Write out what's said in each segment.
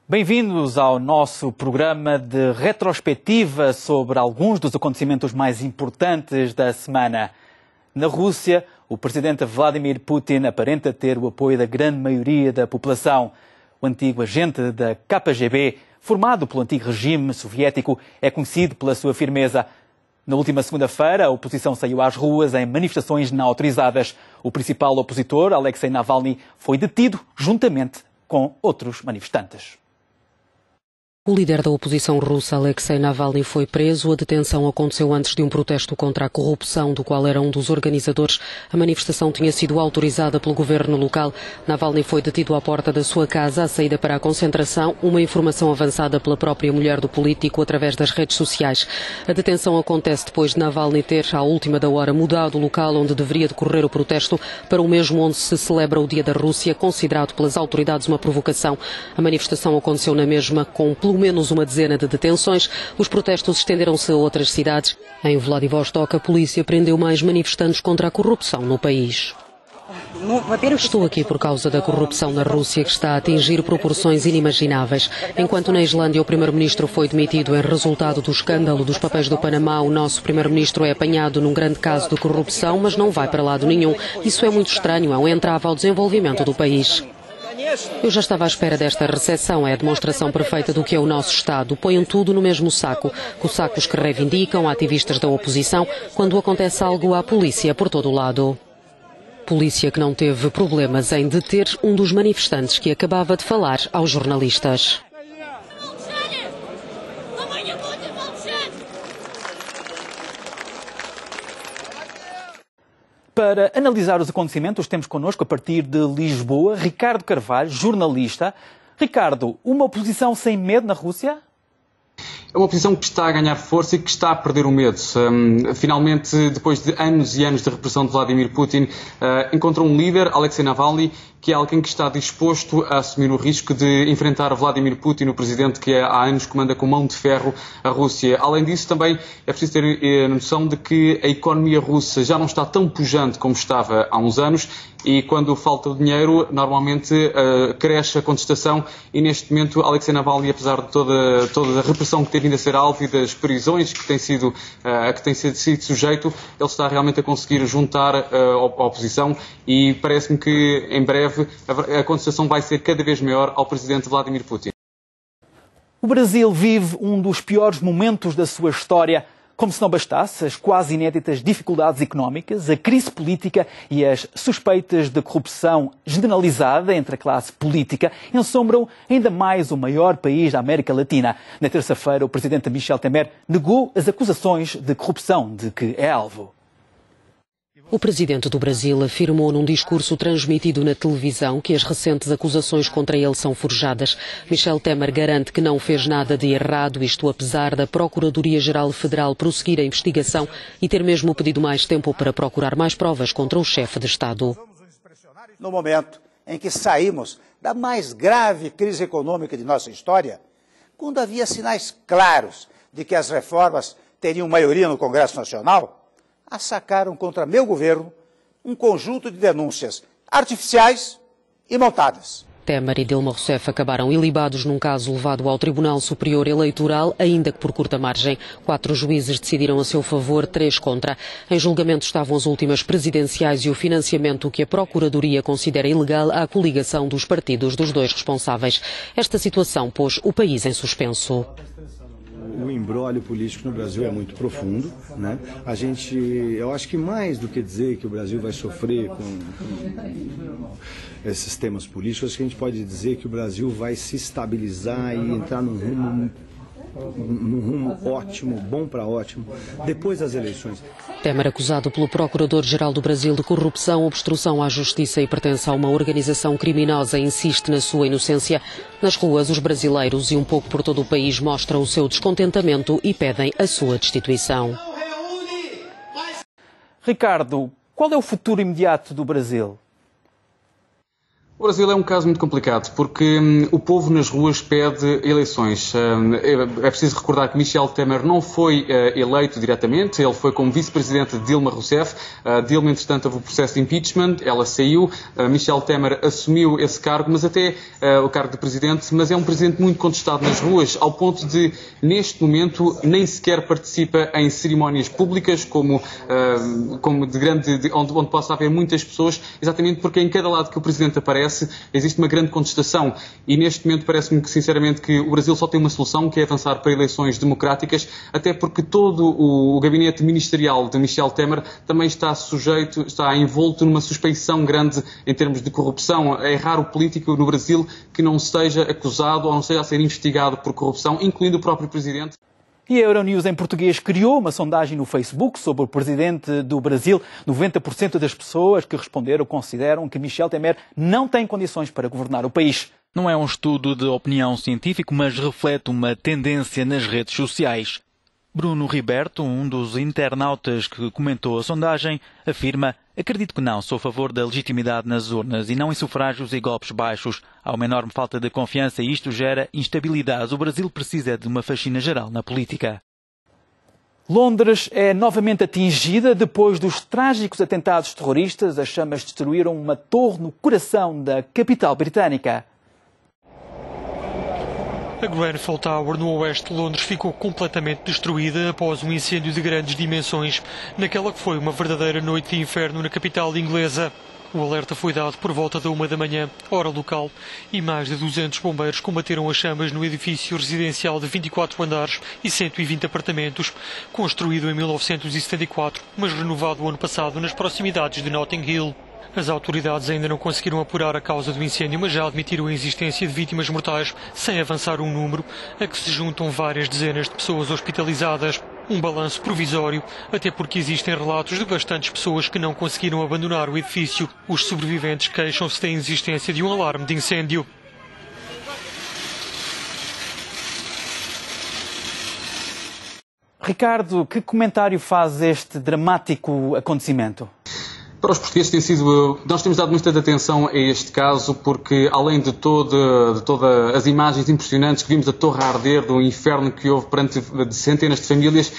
Bem-vindos ao nosso programa de retrospectiva sobre alguns dos acontecimentos mais importantes da semana. Na Rússia, o presidente Vladimir Putin aparenta ter o apoio da grande maioria da população. O antigo agente da KGB, formado pelo antigo regime soviético, é conhecido pela sua firmeza. Na última segunda-feira, a oposição saiu às ruas em manifestações não autorizadas. O principal opositor, Alexei Navalny, foi detido juntamente com outros manifestantes. O líder da oposição russa, Alexei Navalny, foi preso. A detenção aconteceu antes de um protesto contra a corrupção, do qual era um dos organizadores. A manifestação tinha sido autorizada pelo governo local. Navalny foi detido à porta da sua casa, à saída para a concentração, uma informação avançada pela própria mulher do político através das redes sociais. A detenção acontece depois de Navalny ter, à última da hora, mudado o local onde deveria decorrer o protesto para o mesmo onde se celebra o Dia da Rússia, considerado pelas autoridades uma provocação. A manifestação aconteceu na mesma, com pelo menos uma dezena de detenções. Os protestos estenderam-se a outras cidades. Em Vladivostok, a polícia prendeu mais manifestantes contra a corrupção no país. Estou aqui por causa da corrupção na Rússia, que está a atingir proporções inimagináveis. Enquanto na Islândia o primeiro-ministro foi demitido em resultado do escândalo dos papéis do Panamá, o nosso primeiro-ministro é apanhado num grande caso de corrupção, mas não vai para lado nenhum. Isso é muito estranho, é um entrave ao desenvolvimento do país. Eu já estava à espera desta recessão. É a demonstração perfeita do que é o nosso Estado. Põem tudo no mesmo saco. Cossacos que reivindicam, ativistas da oposição. Quando acontece algo, há polícia por todo o lado. Polícia que não teve problemas em deter um dos manifestantes que acabava de falar aos jornalistas. Para analisar os acontecimentos, temos connosco, a partir de Lisboa, Ricardo Carvalho, jornalista. Ricardo, uma oposição sem medo na Rússia? É uma oposição que está a ganhar força e que está a perder o medo. Finalmente, depois de anos e anos de repressão de Vladimir Putin, encontrou um líder, Alexei Navalny, que é alguém que está disposto a assumir o risco de enfrentar Vladimir Putin, o presidente que há anos comanda com mão de ferro a Rússia. Além disso, também é preciso ter a noção de que a economia russa já não está tão pujante como estava há uns anos, e quando falta o dinheiro, normalmente cresce a contestação, e neste momento Alexei Navalny, apesar de toda a repressão que tem vindo a ser alvo e das prisões que tem sido sujeito, ele está realmente a conseguir juntar a oposição, e parece-me que em breve a contestação vai ser cada vez maior ao presidente Vladimir Putin. O Brasil vive um dos piores momentos da sua história. Como se não bastasse, as quase inéditas dificuldades económicas, a crise política e as suspeitas de corrupção generalizada entre a classe política ensombram ainda mais o maior país da América Latina. Na terça-feira, o presidente Michel Temer negou as acusações de corrupção de que é alvo. O presidente do Brasil afirmou num discurso transmitido na televisão que as recentes acusações contra ele são forjadas. Michel Temer garante que não fez nada de errado, isto apesar da Procuradoria-Geral Federal prosseguir a investigação e ter mesmo pedido mais tempo para procurar mais provas contra o chefe de Estado. No momento em que saímos da mais grave crise econômica de nossa história, quando havia sinais claros de que as reformas teriam maioria no Congresso Nacional, assacaram contra meu governo um conjunto de denúncias artificiais e montadas. Temer e Dilma Rousseff acabaram ilibados num caso levado ao Tribunal Superior Eleitoral, ainda que por curta margem. 4 juízes decidiram a seu favor, 3 contra. Em julgamento estavam as últimas presidenciais e o financiamento que a Procuradoria considera ilegal à coligação dos partidos dos 2 responsáveis. Esta situação pôs o país em suspenso. O imbróglio político no Brasil é muito profundo, né? Eu acho que mais do que dizer que o Brasil vai sofrer com esses temas políticos, acho que a gente pode dizer que o Brasil vai se estabilizar e entrar num rumo ótimo, bom para ótimo, depois das eleições. Temer, acusado pelo Procurador-Geral do Brasil de corrupção, obstrução à justiça e pertence a uma organização criminosa, insiste na sua inocência. Nas ruas, os brasileiros e um pouco por todo o país mostram o seu descontentamento e pedem a sua destituição. Ricardo, qual é o futuro imediato do Brasil? O Brasil é um caso muito complicado porque o povo nas ruas pede eleições. É preciso recordar que Michel Temer não foi eleito diretamente, ele foi como vice-presidente de Dilma Rousseff. Dilma, entretanto, houve o processo de impeachment, ela saiu, Michel Temer assumiu esse cargo, mas até o cargo de presidente, mas é um presidente muito contestado nas ruas, ao ponto de, neste momento, nem sequer participa em cerimónias públicas, onde possa haver muitas pessoas, exatamente porque em cada lado que o presidente aparece, existe uma grande contestação e neste momento parece-me que sinceramente que o Brasil só tem uma solução, que é avançar para eleições democráticas, até porque todo o gabinete ministerial de Michel Temer também está envolto numa suspeição grande em termos de corrupção. É raro o político no Brasil que não esteja acusado ou não esteja a ser investigado por corrupção, incluindo o próprio presidente. E a Euronews em português criou uma sondagem no Facebook sobre o presidente do Brasil. 90% das pessoas que responderam consideram que Michel Temer não tem condições para governar o país. Não é um estudo de opinião científico, mas reflete uma tendência nas redes sociais. Bruno Riberto, um dos internautas que comentou a sondagem, afirma: acredito que não, sou a favor da legitimidade nas urnas e não em sufrágios e golpes baixos. Há uma enorme falta de confiança e isto gera instabilidade. O Brasil precisa de uma faxina geral na política. Londres é novamente atingida depois dos trágicos atentados terroristas. As chamas destruíram uma torre no coração da capital britânica. A Grenfell Tower, no oeste de Londres, ficou completamente destruída após um incêndio de grandes dimensões, naquela que foi uma verdadeira noite de inferno na capital inglesa. O alerta foi dado por volta da 1 da manhã, hora local, e mais de 200 bombeiros combateram as chamas no edifício residencial de 24 andares e 120 apartamentos, construído em 1974, mas renovado o ano passado nas proximidades de Notting Hill. As autoridades ainda não conseguiram apurar a causa do incêndio, mas já admitiram a existência de vítimas mortais, sem avançar um número, a que se juntam várias dezenas de pessoas hospitalizadas. Um balanço provisório, até porque existem relatos de bastantes pessoas que não conseguiram abandonar o edifício. Os sobreviventes queixam-se da existência de um alarme de incêndio. Ricardo, que comentário faz este dramático acontecimento? Para os portugueses nós temos dado muita atenção a este caso porque, além de todas as imagens impressionantes que vimos da torre a arder, do inferno que houve perante de centenas de famílias,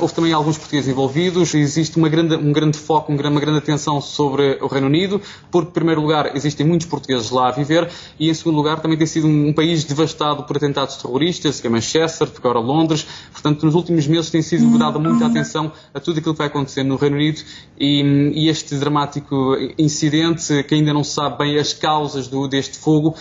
houve também alguns portugueses envolvidos. Existe um grande foco, uma grande atenção sobre o Reino Unido, porque, em primeiro lugar, existem muitos portugueses lá a viver e, em segundo lugar, também tem sido um país devastado por atentados terroristas, que é Manchester, agora Londres. Portanto, nos últimos meses tem sido dada muita atenção a tudo aquilo que vai acontecer no Reino Unido e este dramático incidente, que ainda não se sabe bem as causas deste fogo,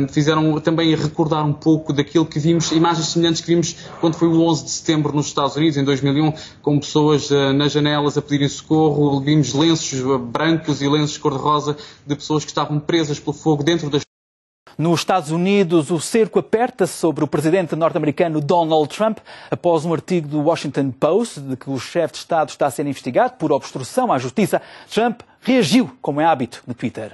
fizeram também recordar um pouco daquilo que vimos, imagens semelhantes que vimos quando foi o 11 de setembro nos Estados Unidos, em 2001, com pessoas nas janelas a pedirem socorro. Vimos lenços brancos e lenços cor-de-rosa de pessoas que estavam presas pelo fogo dentro das... Nos Estados Unidos, o cerco aperta-se sobre o presidente norte-americano Donald Trump após um artigo do Washington Post de que o chefe de Estado está a ser investigado por obstrução à justiça. Trump reagiu, como é hábito, no Twitter.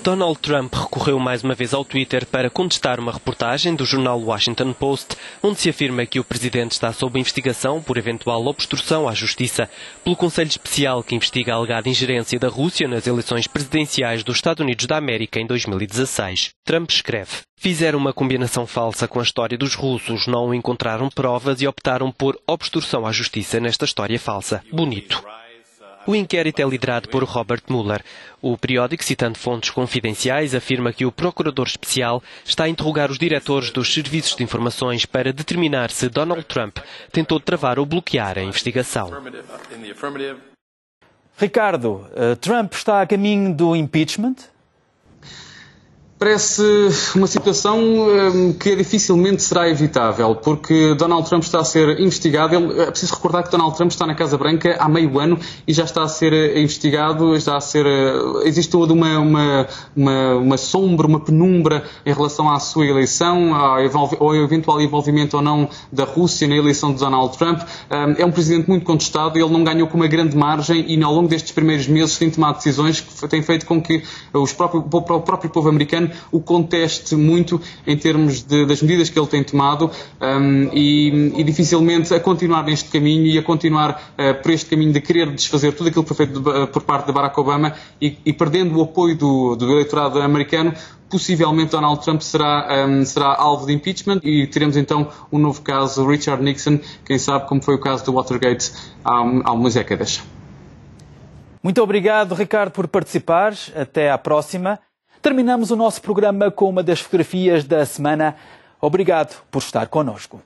Donald Trump recorreu mais uma vez ao Twitter para contestar uma reportagem do jornal Washington Post, onde se afirma que o presidente está sob investigação por eventual obstrução à justiça pelo Conselho Especial que investiga a alegada ingerência da Rússia nas eleições presidenciais dos Estados Unidos da América em 2016. Trump escreve: fizeram uma combinação falsa com a história dos russos, não encontraram provas e optaram por obstrução à justiça nesta história falsa. Bonito. O inquérito é liderado por Robert Mueller. O periódico, citando fontes confidenciais, afirma que o procurador especial está a interrogar os diretores dos serviços de informações para determinar se Donald Trump tentou travar ou bloquear a investigação. Ricardo, Trump está a caminho do impeachment? Parece uma situação que dificilmente será evitável, porque Donald Trump está a ser investigado. É preciso recordar que Donald Trump está na Casa Branca há meio ano e já está a ser investigado, existe toda uma sombra, uma penumbra em relação à sua eleição, ao eventual envolvimento ou não da Rússia na eleição de Donald Trump. É um presidente muito contestado, ele não ganhou com uma grande margem e ao longo destes primeiros meses tem tomado decisões que têm feito com que o próprio povo americano americano o conteste muito em termos das medidas que ele tem tomado e dificilmente a continuar neste caminho e a continuar por este caminho de querer desfazer tudo aquilo que foi feito por parte de Barack Obama e perdendo o apoio do eleitorado americano, possivelmente Donald Trump será alvo de impeachment e teremos então um novo caso, Richard Nixon, quem sabe como foi o caso do Watergate há umas décadas. Muito obrigado, Ricardo, por participares. Até à próxima. Terminamos o nosso programa com uma das fotografias da semana. Obrigado por estar connosco.